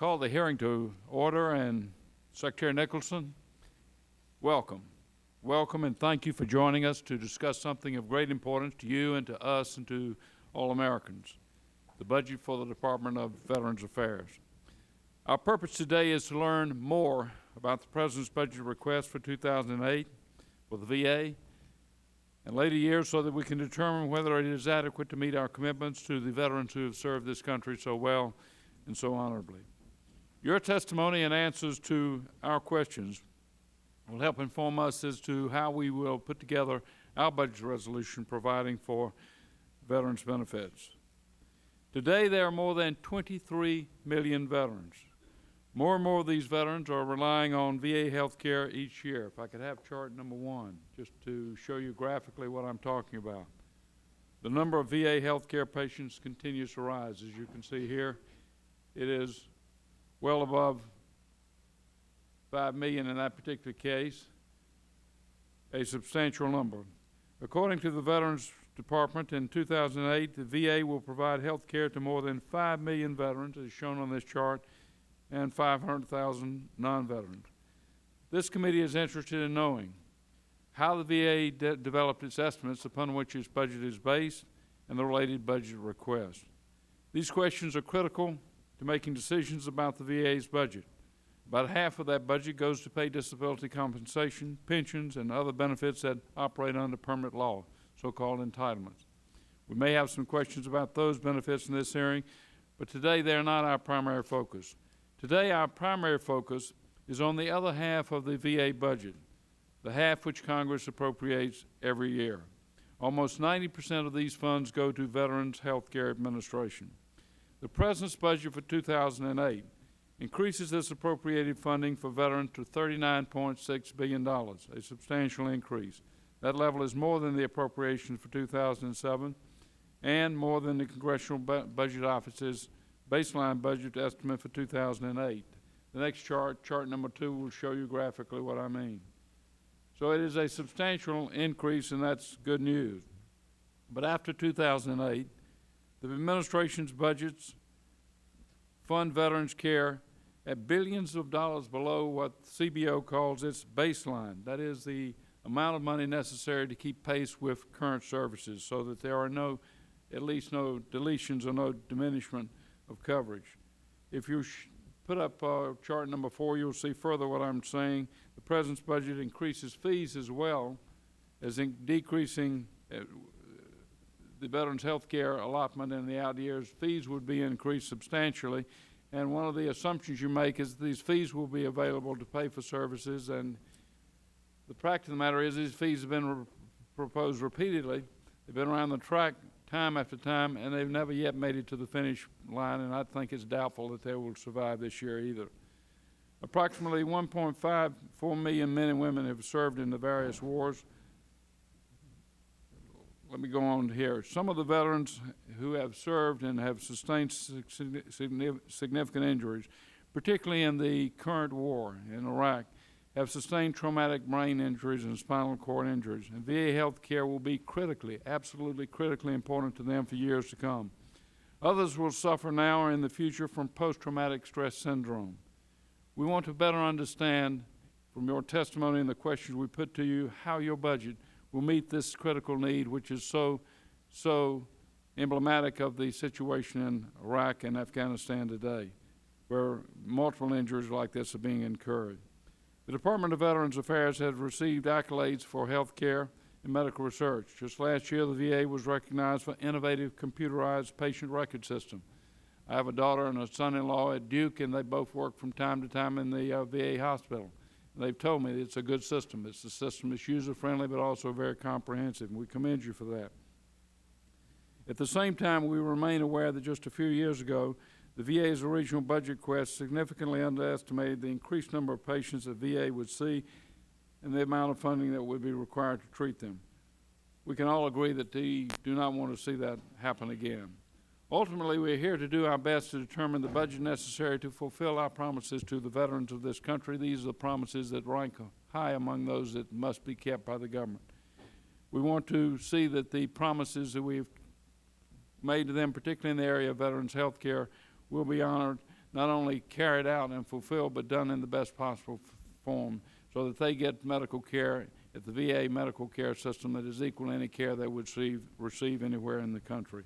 Call the hearing to order, and Secretary Nicholson, welcome. Welcome, and thank you for joining us to discuss something of great importance to you and to us and to all Americans, the budget for the Department of Veterans Affairs. Our purpose today is to learn more about the President's budget request for 2008 for the VA and later years so that we can determine whether it is adequate to meet our commitments to the veterans who have served this country so well and so honorably. Your testimony and answers to our questions will help inform us as to how we will put together our budget resolution providing for veterans' benefits. Today, there are more than 23 million veterans. More and more of these veterans are relying on VA health care each year. If I could have chart number 1, just to show you graphically what I'm talking about. The number of VA health care patients continues to rise. As you can see here, it is well above 5 million in that particular case, a substantial number. According to the Veterans Department, in 2008, the VA will provide health care to more than 5 million veterans, as shown on this chart, and 500,000 non-veterans. This committee is interested in knowing how the VA developed its estimates upon which its budget is based and the related budget request. These questions are critical to making decisions about the VA's budget. About half of that budget goes to pay disability compensation, pensions, and other benefits that operate under permanent law, so-called entitlements. We may have some questions about those benefits in this hearing, but today they're not our primary focus. Today our primary focus is on the other half of the VA budget, the half which Congress appropriates every year. Almost 90% of these funds go to Veterans Health Care Administration. The President's budget for 2008 increases this appropriated funding for veterans to $39.6 billion, a substantial increase. That level is more than the appropriations for 2007 and more than the Congressional Budget Office's baseline budget estimate for 2008. The next chart, chart number 2, will show you graphically what I mean. So it is a substantial increase, and that's good news. But after 2008, the administration's budgets fund veterans' care at billions of dollars below what CBO calls its baseline. That is the amount of money necessary to keep pace with current services so that there are at least no deletions or no diminishment of coverage. If you put up chart number 4, you'll see further what I'm saying. The President's budget increases fees as well as in decreasing the Veterans Health Care allotment in the out years. Fees would be increased substantially, and one of the assumptions you make is that these fees will be available to pay for services, and the fact of the matter is these fees have been proposed repeatedly. They've been around the track time after time, and they've never yet made it to the finish line, and I think it's doubtful that they will survive this year either. Approximately 1.54 million men and women have served in the various wars. Let me go on here. Some of the veterans who have served and have sustained significant injuries, particularly in the current war in Iraq, have sustained traumatic brain injuries and spinal cord injuries, and VA health care will be absolutely critically important to them for years to come. Others will suffer now or in the future from post-traumatic stress syndrome. We want to better understand from your testimony and the questions we put to you how your budget will meet this critical need, which is so emblematic of the situation in Iraq and Afghanistan today, where multiple injuries like this are being incurred. The Department of Veterans Affairs has received accolades for health care and medical research. Just last year, the VA was recognized for innovative computerized patient record system. I have a daughter and a son-in-law at Duke, and they both work from time to time in the VA hospital. They've told me it's a good system. It's a system that's user-friendly but also very comprehensive, and we commend you for that. At the same time, we remain aware that just a few years ago, the VA's original budget request significantly underestimated the increased number of patients that VA would see and the amount of funding that would be required to treat them. We can all agree that we do not want to see that happen again. Ultimately, we are here to do our best to determine the budget necessary to fulfill our promises to the veterans of this country. These are the promises that rank high among those that must be kept by the government. We want to see that the promises that we've made to them, particularly in the area of veterans health care, will be honored, not only carried out and fulfilled, but done in the best possible form, so that they get medical care at the VA medical care system that is equal to any care they would receive anywhere in the country.